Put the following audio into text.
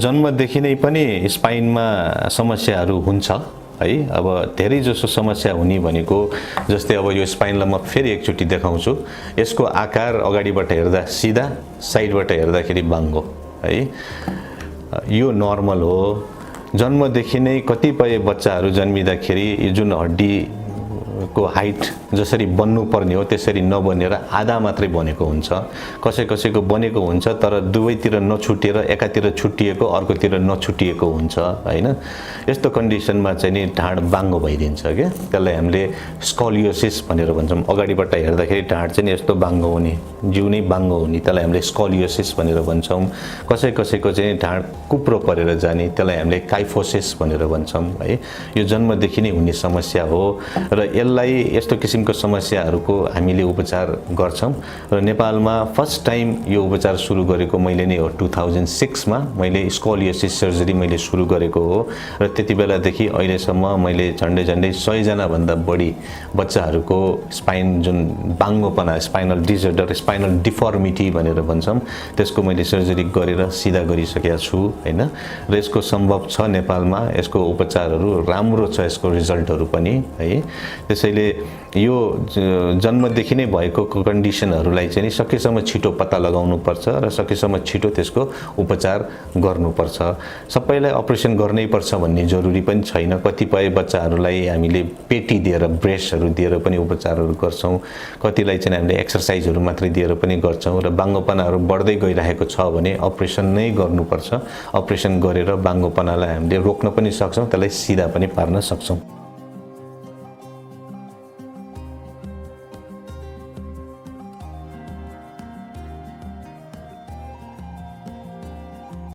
जन्मदेखि नै पनि स्पाइनमा समस्याहरू हुन्छ है। अब धेरै जसो समस्या हुने भनेको जस्तै अब यो स्पाइनलाई म फेरि एकचोटि देखाउँछु। यसको आकार अगाडिबाट हेर्दा सिधा, साइडबाट हेर्दाखेरि बाङ्गो है। यो नर्मल हो। जन्मदेखि नै कतिपय बच्चाहरू जन्मिँदाखेरि यो जुन हड्डी को हाइट जसरी बन्नु पर्ने हो त्यसरी नबनेर आधा मात्रै बनेको हुन्छ। कसैको बनेको हुन्छ तर दुवैतिर नछुटिएर एकातिर छुटिएको अर्कोतिर नछुटिएको हुन्छ हैन। यस्तो कन्डिसनमा चाहिँ नि ढाड बाङ्गो भइदिन्छ के। त्यसलाई हामीले स्कोलियोसिस भनेर भन्छौँ। अगाडिबाट हेर्दाखेरि ढाड चाहिँ यस्तो बाङ्गो हुने, जिउ नै बाङ्गो हुने, त्यसलाई हामीले स्कोलियोसिस भनेर भन्छौँ। कसैको चाहिँ ढाड कुप्रो परेर जाने, त्यसलाई हामीले काइफोसिस भनेर भन्छौँ है। यो जन्मदेखि नै हुने समस्या हो र यसलाई यस्तो किसिमको समस्याहरूको हामीले उपचार गर्छौं र नेपालमा फर्स्ट टाइम यो उपचार सुरु गरेको मैले नै हो। 2006 मा मैले स्कोलियोसिस सर्जरी मैले सुरु गरेको हो र त्यति बेलादेखि अहिलेसम्म मैले झन्डै 100 जना भन्दा बढी बच्चाहरूको स्पाइन जुन बाङ्गोपना, स्पाइनल डिसअर्डर, स्पाइनल डिफर्मिटी भनेर भन्छौं, त्यसको मैले सर्जरी गरेर सिधा गरिसकेको छु हैन। र यसको सम्भव छ नेपालमा, यसको उपचारहरू राम्रो छ, यसको रिजल्टहरू पनि है। त्यसैले यो जन्मदेखि नै भएको कन्डिसनहरूलाई चाहिँ सकेसम्म छिटो पत्ता लगाउनु पर्छ र सकेसम्म छिटो त्यसको उपचार गर्नुपर्छ। सबैलाई अपरेसन गर्नै पर्छ भन्ने जरुरी पनि छैन। कतिपय बच्चाहरूलाई हामीले पेटी दिएर, ब्रेसहरू दिएर पनि उपचारहरू गर्छौं। कतिलाई चाहिँ हामीले एक्सरसाइजहरू मात्रै दिएर पनि गर्छौं र बाङ्गोपनाहरू बढ्दै गइरहेको छ भने अपरेसन नै गर्नुपर्छ। अपरेसन गरेर बाङ्गोपनालाई हामीले रोक्न पनि सक्छौं, त्यसलाई सिधा पनि पार्न सक्छौं।